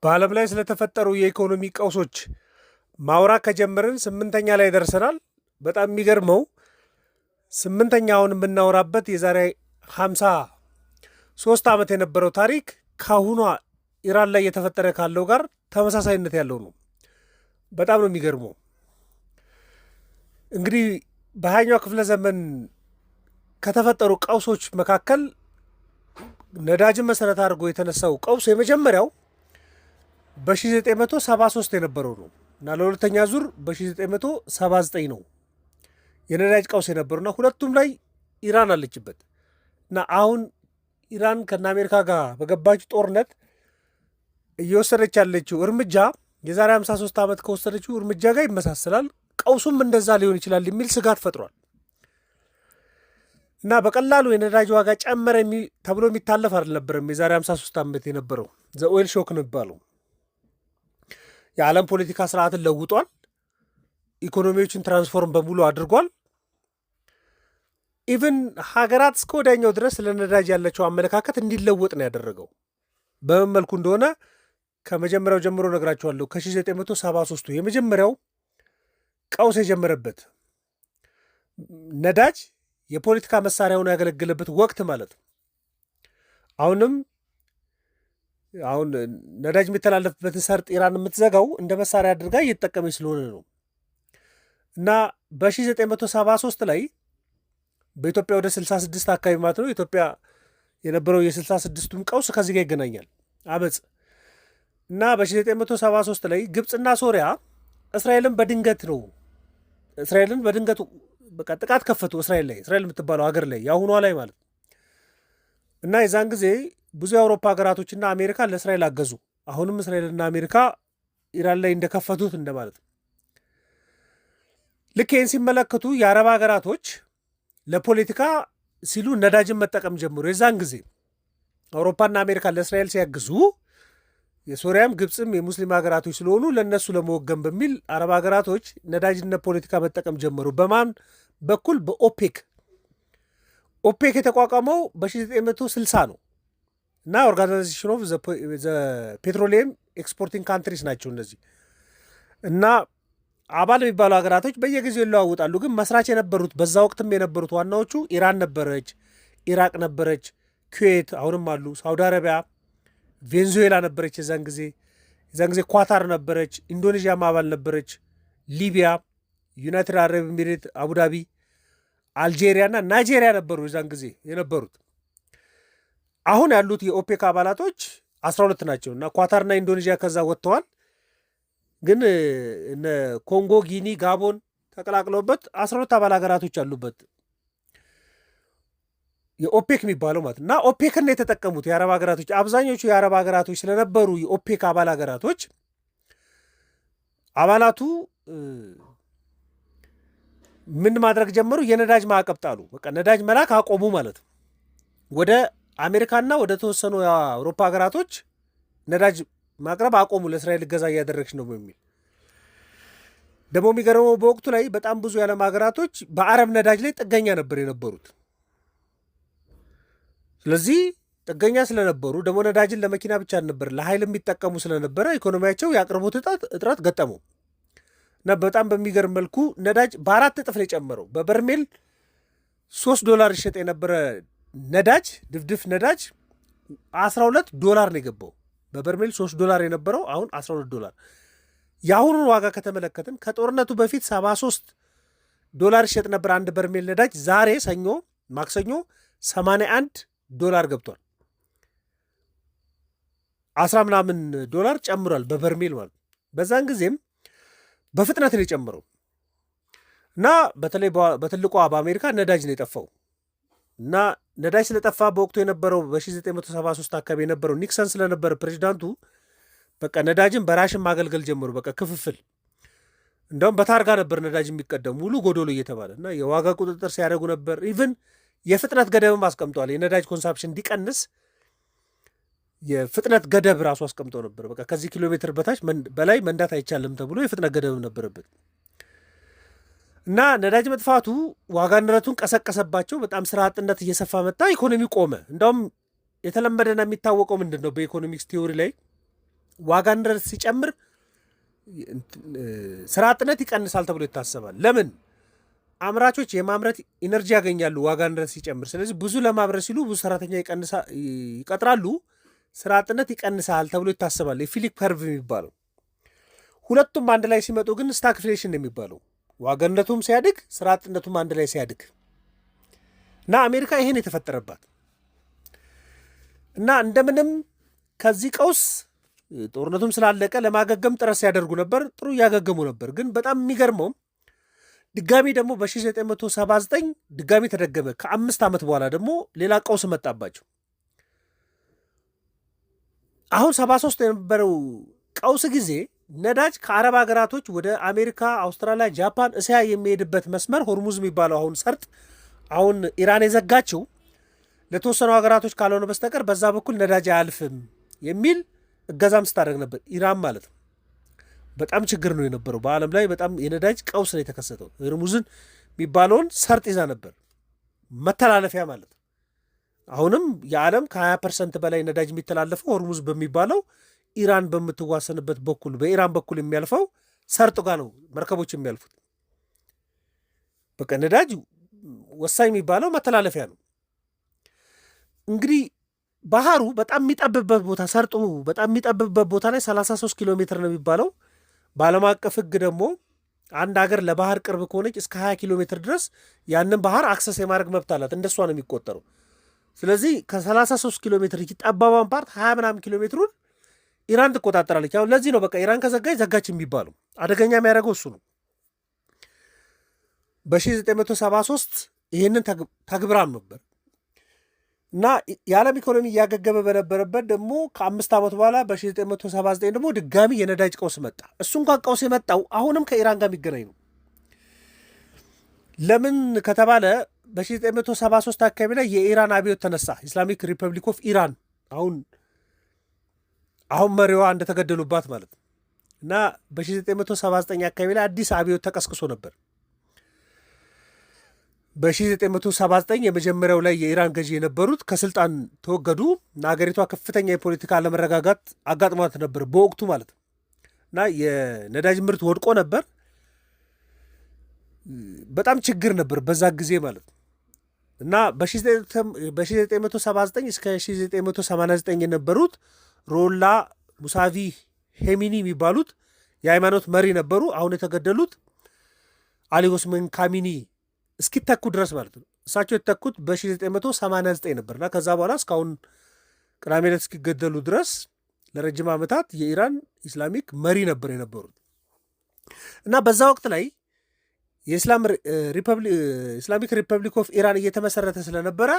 በዓለም ላይ ስለተፈጠሩ የኢኮኖሚ ቀውሶች ማውራት ከጀመርን ስምንተኛ ላይ ደርሰናል። በጣም የሚገርመው ስምንተኛውን የምናወራበት የዛሬ 53 ዓመት የነበረው ታሪክ ከአሁኗ ኢራን ላይ እየተፈጠረ ካለው ጋር ተመሳሳይነት ያለው ነው። በጣም ነው የሚገርመው። እንግዲህ በሃያኛው ክፍለ ዘመን ከተፈጠሩ ቀውሶች መካከል ነዳጅን መሰረት አድርጎ የተነሳው ቀውስ የመጀመሪያው በ1973 የነበረው ነው እና ለሁለተኛ ዙር በ1979 ነው የነዳጅ ቀውስ የነበሩና ሁለቱም ላይ ኢራን አለችበት እና አሁን ኢራን ከነ አሜሪካ ጋር በገባችው ጦርነት እየወሰደች ያለችው እርምጃ የዛሬ 53 ዓመት ከወሰደችው እርምጃ ጋር ይመሳሰላል። ቀውሱም እንደዛ ሊሆን ይችላል የሚል ስጋት ፈጥሯል እና በቀላሉ የነዳጅ ዋጋ ጨመረ ተብሎ የሚታለፍ አልነበረም። የዛሬ 53 ዓመት የነበረው ዘኦይል ሾክ ነው የሚባለው። የዓለም ፖለቲካ ስርዓትን ለውጧል። ኢኮኖሚዎችን ትራንስፎርም በሙሉ አድርጓል። ኢቭን ሀገራት እስከ ወዲያኛው ድረስ ለነዳጅ ያላቸው አመለካከት እንዲለወጥ ነው ያደረገው። በምን መልኩ እንደሆነ ከመጀመሪያው ጀምሮ ነግራቸዋለሁ። ከ1973 የመጀመሪያው ቀውስ የጀመረበት ነዳጅ የፖለቲካ መሳሪያ ሆኖ ያገለገለበት ወቅት ማለት ነው። አሁን ነዳጅ የሚተላለፍበትን ሰርጥ ኢራን የምትዘጋው እንደ መሳሪያ አድርጋ እየተጠቀመች ስለሆነ ነው እና በ1973 ላይ በኢትዮጵያ ወደ 66 አካባቢ ማለት ነው ኢትዮጵያ የነበረው የ66ቱም ቀውስ ከዚህ ጋር ይገናኛል። አመፅ እና በ1973 ላይ ግብፅና ሶሪያ እስራኤልን በድንገት በቃ ጥቃት ከፈቱ። እስራኤል የምትባለው ሀገር ላይ የአሁኗ ላይ ማለት ነው እና የዛን ጊዜ ብዙ የአውሮፓ ሀገራቶችና አሜሪካ ለእስራኤል አገዙ። አሁንም እስራኤልና አሜሪካ ኢራን ላይ እንደከፈቱት እንደማለት ነው። ልክ ይህን ሲመለከቱ የአረብ ሀገራቶች ለፖለቲካ ሲሉ ነዳጅን መጠቀም ጀምሩ። የዛን ጊዜ አውሮፓና አሜሪካ ለእስራኤል ሲያግዙ የሶሪያም ግብፅም የሙስሊም ሀገራቶች ስለሆኑ ለእነሱ ለመወገን በሚል አረብ ሀገራቶች ነዳጅነት ፖለቲካ መጠቀም ጀመሩ። በማን በኩል? በኦፔክ። ኦፔክ የተቋቋመው በ1960 ነው እና ኦርጋናይዜሽን ኦፍ ፔትሮሊየም ኤክስፖርቲንግ ካንትሪስ ናቸው እነዚህ እና አባል የሚባሉ ሀገራቶች በየጊዜው ይለዋውጣሉ። ግን መስራች የነበሩት በዛ ወቅትም የነበሩት ዋናዎቹ ኢራን ነበረች፣ ኢራቅ ነበረች፣ ኩዌት አሁንም አሉ፣ ሳውዲ አረቢያ፣ ቬንዙዌላ ነበረች የዛን ጊዜ ኳታር ነበረች፣ ኢንዶኔዥያም አባል ነበረች፣ ሊቢያ፣ ዩናይትድ አረብ ኤሚሬት፣ አቡዳቢ፣ አልጄሪያ እና ናይጄሪያ ነበሩ የዛን ጊዜ የነበሩት። አሁን ያሉት የኦፔክ አባላቶች 12 ናቸው እና ኳታርና ኢንዶኔዥያ ከዛ ወጥተዋል። ግን እነ ኮንጎ፣ ጊኒ፣ ጋቦን ተቀላቅለውበት 12 አባል ሀገራቶች አሉበት የኦፔክ የሚባለው ማለት እና ኦፔክን የተጠቀሙት የአረብ ሀገራቶች አብዛኞቹ የአረብ ሀገራቶች ስለነበሩ የኦፔክ አባል ሀገራቶች አባላቱ ምን ማድረግ ጀመሩ? የነዳጅ ማዕቀብ ጣሉ። በቃ ነዳጅ መላክ አቆሙ ማለት ነው። ወደ አሜሪካና ወደ ተወሰኑ የአውሮፓ ሀገራቶች ነዳጅ ማቅረብ አቆሙ። ለእስራኤል እገዛ እያደረግች ነው በሚል ደግሞ የሚገርመው በወቅቱ ላይ በጣም ብዙ የዓለም ሀገራቶች በአረብ ነዳጅ ላይ ጥገኛ ነበር የነበሩት። ስለዚህ ጥገኛ ስለነበሩ ደግሞ ነዳጅን ለመኪና ብቻ ነበር ለኃይል የሚጠቀሙ ስለነበረ ኢኮኖሚያቸው የአቅርቦት እጥረት ገጠመው እና በጣም በሚገርም መልኩ ነዳጅ በ4 እጥፍ ነው የጨመረው። በበርሜል $3 ይሸጥ የነበረ ነዳጅ ድፍድፍ ነዳጅ $12 ነው የገባው። በበርሜል $3 የነበረው አሁን $12። የአሁኑን ዋጋ ከተመለከትን ከጦርነቱ በፊት $73 ይሸጥ ነበር አንድ በርሜል ነዳጅ። ዛሬ ማክሰኞ $81 ገብቷል። 10 ምናምን ዶላር ጨምሯል በበርሜል ማለት። በዛን ጊዜም በፍጥነት ነው የጨምረው እና በተለይ በትልቋ በአሜሪካ ነዳጅ ነው የጠፋው እና ነዳጅ ስለጠፋ በወቅቱ የነበረው በ1973 አካባቢ የነበረው ኒክሰን ስለነበረ ፕሬዚዳንቱ በቃ ነዳጅን በራሽን ማገልገል ጀመሩ። በቃ ክፍፍል እንደውም በታርጋ ነበር ነዳጅ የሚቀደሙ ሙሉ ጎዶሎ እየተባለ እና የዋጋ ቁጥጥር ሲያደርጉ ነበር። ኢቭን የፍጥነት ገደብም አስቀምጠዋል። የነዳጅ ኮንሳፕሽን እንዲቀንስ የፍጥነት ገደብ ራሱ አስቀምጠው ነበር። በቃ ከዚህ ኪሎ ሜትር በላይ መንዳት አይቻልም ተብሎ የፍጥነት ገደብም ነበረበት እና ነዳጅ መጥፋቱ ዋጋ ንረቱን ቀሰቀሰባቸው። በጣም ስራ አጥነት እየሰፋ መጣ። ኢኮኖሚ ቆመ። እንዳውም የተለመደና የሚታወቀው ምንድን ነው በኢኮኖሚክስ ቲዎሪ ላይ ዋጋ ንረት ሲጨምር ስራ አጥነት ይቀንሳል ተብሎ ይታሰባል። ለምን? አምራቾች የማምረት ኢነርጂ ያገኛሉ ዋጋ ንረት ሲጨምር። ስለዚህ ብዙ ለማምረት ሲሉ ብዙ ሰራተኛ ይቀጥራሉ፣ ስራ አጥነት ይቀንሳል ተብሎ ይታሰባል። የፊሊፕ ከርቭ የሚባለው ሁለቱም አንድ ላይ ሲመጡ ግን ስታግፍሌሽን የሚባለው ዋጋ ንረቱም ሲያድግ ስራ አጥነቱም አንድ ላይ ሲያድግ እና አሜሪካ ይሄን የተፈጠረባት እና እንደምንም ከዚህ ቀውስ ጦርነቱም ስላለቀ ለማገገም ጥረት ሲያደርጉ ነበር። ጥሩ እያገገሙ ነበር። ግን በጣም የሚገርመው ድጋሚ ደግሞ በ1979 ድጋሚ ተደገመ። ከ5 ዓመት በኋላ ደግሞ ሌላ ቀውስ መጣባቸው። አሁን 73 የነበረው ቀውስ ጊዜ ነዳጅ ከአረብ ሀገራቶች ወደ አሜሪካ፣ አውስትራሊያ፣ ጃፓን፣ እስያ የሚሄድበት መስመር ሆርሙዝ የሚባለው አሁን ሰርጥ አሁን ኢራን የዘጋችው ለተወሰኑ ሀገራቶች ካልሆነ በስተቀር በዛ በኩል ነዳጅ አያልፍም የሚል እገዛም ስታደርግ ነበር ኢራን ማለት ነው። በጣም ችግር ነው የነበረው በዓለም ላይ በጣም የነዳጅ ቀውስ ነው የተከሰተው። ሆርሙዝን የሚባለውን ሰርጥ ይዛ ነበር መተላለፊያ ማለት ነው። አሁንም የዓለም ከ20% በላይ ነዳጅ የሚተላለፈው ሆርሙዝ በሚባለው ኢራን በምትዋሰንበት በኩል በኢራን በኩል የሚያልፈው ሰርጥ ጋር ነው መርከቦች የሚያልፉት። በቃ ነዳጅ ወሳኝ የሚባለው መተላለፊያ ነው። እንግዲህ ባህሩ በጣም የሚጠብበት ቦታ ሰርጡ በጣም የሚጠብበት ቦታ ላይ 33 ኪሎ ሜትር ነው የሚባለው። በዓለም አቀፍ ሕግ ደግሞ አንድ ሀገር ለባህር ቅርብ ከሆነች እስከ 20 ኪሎ ሜትር ድረስ ያንን ባህር አክሰስ የማድረግ መብት አላት። እንደሷ ነው የሚቆጠረው። ስለዚህ ከ33 ኪሎ ሜትር ጠባቧን ፓርት 20 ምናምን ኪሎ ሜትሩን ኢራን ትቆጣጠራለች። አሁን ለዚህ ነው በቃ ኢራን ዘጋች የሚባለው። አደገኛ የሚያደርገው እሱ ነው። በ1973 ይህንን ተግብራም ነበር እና የዓለም ኢኮኖሚ እያገገመ በነበረበት ደግሞ ከ5 ዓመት በኋላ በ1979 ደግሞ ድጋሚ የነዳጅ ቀውስ መጣ። እሱ እንኳን ቀውስ የመጣው አሁንም ከኢራን ጋር የሚገናኝ ነው። ለምን ከተባለ በ1973 አካባቢ ላይ የኢራን አብዮት ተነሳ። ኢስላሚክ ሪፐብሊክ ኦፍ ኢራን አሁን መሪዋ እንደተገደሉባት ማለት ነው እና በ1979 አካባቢ ላይ አዲስ አብዮት ተቀስቅሶ ነበር። በ1979 የመጀመሪያው ላይ የኢራን ገዢ የነበሩት ከስልጣን ተወገዱ እና ሀገሪቷ ከፍተኛ የፖለቲካ አለመረጋጋት አጋጥሟት ነበር በወቅቱ ማለት ነው እና የነዳጅ ምርት ወድቆ ነበር። በጣም ችግር ነበር በዛ ጊዜ ማለት ነው እና በ1979 እስከ 1989 የነበሩት ሮላ ሙሳቪ ሄሚኒ የሚባሉት የሃይማኖት መሪ ነበሩ። አሁን የተገደሉት አሊ ኦስማን ካሚኒ እስኪተኩ ድረስ ማለት ነው። እሳቸው የተተኩት በ1989 ነበርና ከዛ በኋላ እስካሁን ቅዳሜ ዕለት እስኪገደሉ ድረስ ለረጅም ዓመታት የኢራን ኢስላሚክ መሪ ነበር የነበሩት እና በዛ ወቅት ላይ የኢስላሚክ ሪፐብሊክ ኦፍ ኢራን እየተመሰረተ ስለነበረ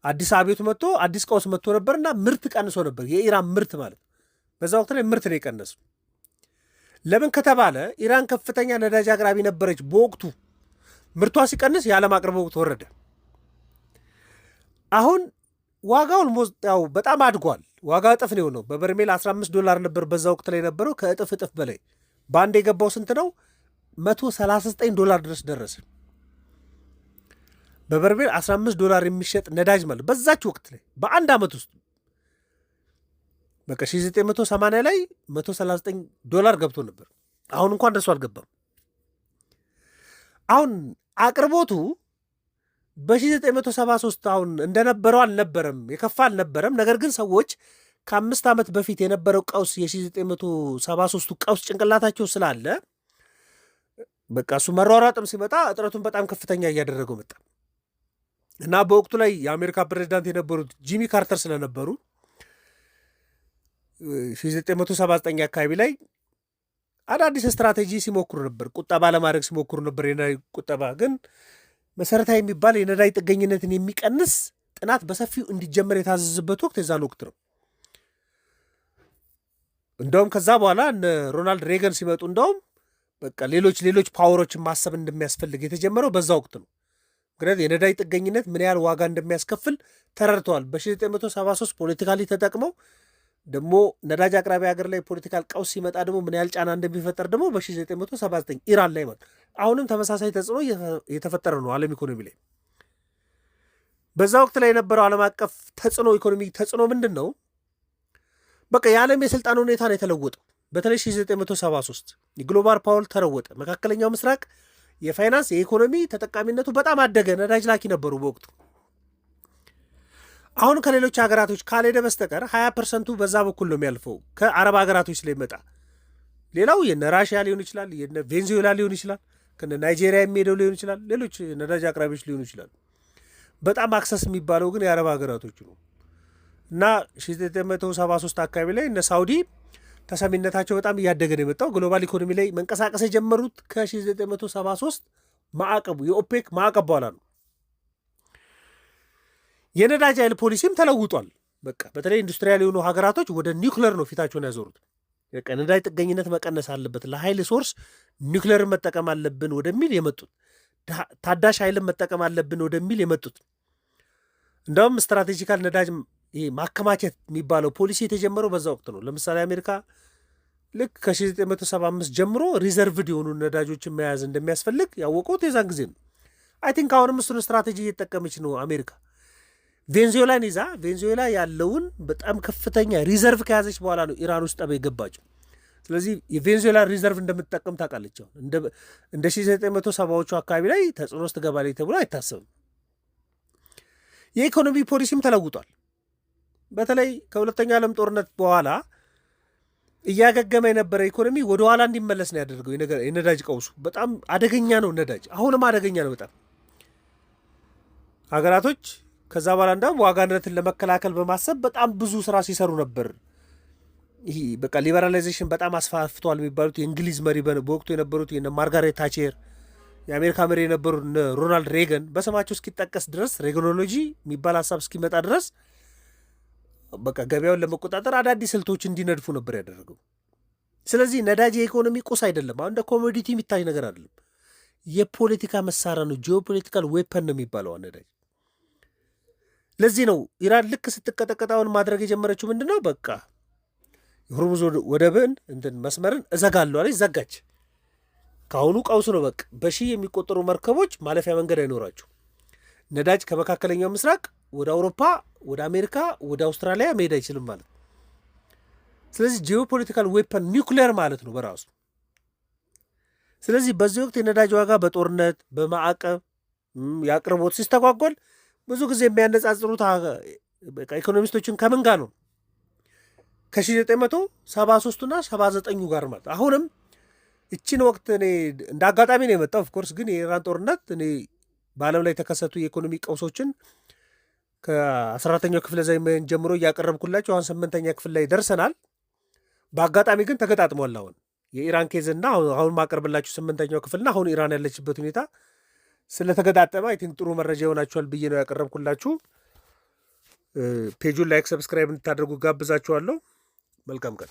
አዲስ አብዮት መጥቶ አዲስ ቀውስ መጥቶ ነበርና ምርት ቀንሶ ነበር። የኢራን ምርት ማለት በዛ ወቅት ላይ ምርት ነው የቀነሱ። ለምን ከተባለ ኢራን ከፍተኛ ነዳጅ አቅራቢ ነበረች በወቅቱ። ምርቷ ሲቀንስ የዓለም አቅርቦት ወረደ። አሁን ዋጋው ያው በጣም አድጓል። ዋጋ እጥፍ ነው የሆነው። በበርሜል $15 ነበር በዛ ወቅት ላይ ነበረው። ከእጥፍ እጥፍ በላይ በአንድ የገባው ስንት ነው? $139 ድረስ ደረሰ። በበርሜል $15 የሚሸጥ ነዳጅ ማለት በዛች ወቅት ላይ በአንድ ዓመት ውስጥ በቃ 1980 ላይ $139 ገብቶ ነበር። አሁን እንኳን ደርሶ አልገባም። አሁን አቅርቦቱ በ1973 አሁን እንደነበረው አልነበረም፣ የከፋ አልነበረም። ነገር ግን ሰዎች ከ5 ዓመት በፊት የነበረው ቀውስ የ1973 ቀውስ ጭንቅላታቸው ስላለ በቃ እሱ መሯሯጥም ሲመጣ እጥረቱን በጣም ከፍተኛ እያደረገው መጣ እና በወቅቱ ላይ የአሜሪካ ፕሬዚዳንት የነበሩት ጂሚ ካርተር ስለነበሩ 1979 አካባቢ ላይ አዳዲስ ስትራቴጂ ሲሞክሩ ነበር። ቁጠባ ለማድረግ ሲሞክሩ ነበር። የነዳጅ ቁጠባ ግን መሰረታዊ የሚባል የነዳጅ ጥገኝነትን የሚቀንስ ጥናት በሰፊው እንዲጀመር የታዘዘበት ወቅት የዛን ወቅት ነው። እንደውም ከዛ በኋላ እነ ሮናልድ ሬገን ሲመጡ እንደውም በቃ ሌሎች ፓወሮችን ማሰብ እንደሚያስፈልግ የተጀመረው በዛ ወቅት ነው። ምክንያቱም የነዳጅ ጥገኝነት ምን ያህል ዋጋ እንደሚያስከፍል ተረድተዋል። በ1973 ፖለቲካሊ ተጠቅመው ደግሞ ነዳጅ አቅራቢ ሀገር ላይ ፖለቲካል ቀውስ ሲመጣ ደግሞ ምን ያህል ጫና እንደሚፈጠር ደግሞ በ1979 ኢራን ላይ ማለት አሁንም ተመሳሳይ ተጽዕኖ የተፈጠረ ነው ዓለም ኢኮኖሚ ላይ። በዛ ወቅት ላይ የነበረው ዓለም አቀፍ ተጽዕኖ ኢኮኖሚ ተጽዕኖ ምንድን ነው? በቃ የዓለም የስልጣን ሁኔታ ነው የተለወጠው። በተለይ 1973 የግሎባል ፓወር ተለወጠ። መካከለኛው ምስራቅ የፋይናንስ የኢኮኖሚ ተጠቃሚነቱ በጣም አደገ። ነዳጅ ላኪ ነበሩ በወቅቱ። አሁን ከሌሎች ሀገራቶች ካልሄደ በስተቀር 20% በዛ በኩል ነው የሚያልፈው ከአረብ ሀገራቶች ስለሚመጣ። ሌላው የነ ራሽያ ሊሆን ይችላል፣ የነ ቬንዙዌላ ሊሆን ይችላል፣ ከነ ናይጄሪያ የሚሄደው ሊሆን ይችላል፣ ሌሎች ነዳጅ አቅራቢዎች ሊሆኑ ይችላሉ። በጣም አክሰስ የሚባለው ግን የአረብ ሀገራቶች ነው እና 1973 አካባቢ ላይ እነ ሳውዲ ተሰሚነታቸው በጣም እያደገ ነው የመጣው። ግሎባል ኢኮኖሚ ላይ መንቀሳቀስ የጀመሩት ከ1973 ማዕቀቡ የኦፔክ ማዕቀብ በኋላ ነው። የነዳጅ ኃይል ፖሊሲም ተለውጧል። በቃ በተለይ ኢንዱስትሪያል የሆኑ ሀገራቶች ወደ ኒውክለር ነው ፊታቸውን ያዞሩት። በቃ ነዳጅ ጥገኝነት መቀነስ አለበት፣ ለኃይል ሶርስ ኒውክለርን መጠቀም አለብን ወደሚል የመጡት፣ ታዳሽ ኃይልን መጠቀም አለብን ወደሚል የመጡት። እንደውም ስትራቴጂካል ነዳጅ ማከማቸት የሚባለው ፖሊሲ የተጀመረው በዛ ወቅት ነው። ለምሳሌ አሜሪካ ልክ ከ1975 ጀምሮ ሪዘርቭድ የሆኑ ነዳጆችን መያዝ እንደሚያስፈልግ ያወቁት የዛን ጊዜ ነው። አይ ቲንክ አሁንም እሱን ስትራቴጂ እየተጠቀመች ነው አሜሪካ። ቬንዙዌላን ይዛ ቬንዙዌላ ያለውን በጣም ከፍተኛ ሪዘርቭ ከያዘች በኋላ ነው ኢራን ውስጥ ጠብ የገባቸው። ስለዚህ የቬንዙዌላ ሪዘርቭ እንደምትጠቀም ታውቃለች። እንደ 1970ዎቹ አካባቢ ላይ ተጽዕኖ ውስጥ ትገባለች ተብሎ አይታሰብም። የኢኮኖሚ ፖሊሲም ተለውጧል። በተለይ ከሁለተኛው ዓለም ጦርነት በኋላ እያገገመ የነበረ ኢኮኖሚ ወደ ኋላ እንዲመለስ ነው ያደርገው። የነዳጅ ቀውሱ በጣም አደገኛ ነው። ነዳጅ አሁንም አደገኛ ነው በጣም ሀገራቶች ከዛ በኋላ እንዳውም ዋጋ ንረትን ለመከላከል በማሰብ በጣም ብዙ ስራ ሲሰሩ ነበር። ይህ በቃ ሊበራላይዜሽን በጣም አስፋፍተዋል የሚባሉት የእንግሊዝ መሪ በወቅቱ የነበሩት ማርጋሬት ታቸር፣ የአሜሪካ መሪ የነበሩት ሮናልድ ሬገን በስማቸው እስኪጠቀስ ድረስ ሬገኖሎጂ የሚባል ሀሳብ እስኪመጣ ድረስ በቃ ገበያውን ለመቆጣጠር አዳዲስ ስልቶች እንዲነድፉ ነበር ያደረገው። ስለዚህ ነዳጅ የኢኮኖሚ ቁስ አይደለም። አሁን እንደ ኮሞዲቲ የሚታይ ነገር አይደለም። የፖለቲካ መሳሪያ ነው። ጂኦፖለቲካል ዌፐን ነው የሚባለው ነዳጅ። ለዚህ ነው ኢራን ልክ ስትቀጠቀጣውን ማድረግ የጀመረችው ምንድን ነው? በቃ የሆርሙዝ ወደብን መስመርን እዘጋለሁ አለች። ዘጋች። ከአሁኑ ቀውስ ነው። በቃ በሺህ የሚቆጠሩ መርከቦች ማለፊያ መንገድ አይኖራቸው። ነዳጅ ከመካከለኛው ምስራቅ ወደ አውሮፓ፣ ወደ አሜሪካ፣ ወደ አውስትራሊያ መሄድ አይችልም ማለት። ስለዚህ ጂኦፖለቲካል ዌፐን ኒውክሌር ማለት ነው በራሱ። ስለዚህ በዚህ ወቅት የነዳጅ ዋጋ በጦርነት በማዕቀብ የአቅርቦት ሲስተጓጎል ብዙ ጊዜ የሚያነጻጽሩት ኢኮኖሚስቶችን ከምን ጋር ነው? ከ1973ና 79 ጋር ማለት። አሁንም እችን ወቅት እኔ እንደ አጋጣሚ ነው የመጣው። ኦፍኮርስ ግን የኢራን ጦርነት እኔ በዓለም ላይ የተከሰቱ የኢኮኖሚ ቀውሶችን ከ14ኛው ክፍለ ዘመን ጀምሮ እያቀረብኩላቸው አሁን 8ኛ ክፍል ላይ ደርሰናል። በአጋጣሚ ግን ተገጣጥሟል። አሁን የኢራን ኬዝና አሁን ማቀርብላችሁ 8ኛው ክፍልና አሁን ኢራን ያለችበት ሁኔታ ስለተገጣጠመ አይ ቲንክ ጥሩ መረጃ ይሆናችኋል ብዬ ነው ያቀረብኩላችሁ። ፔጁን ላይክ፣ ሰብስክራይብ እንድታደርጉ ጋብዛችኋለሁ። መልካም ቀን።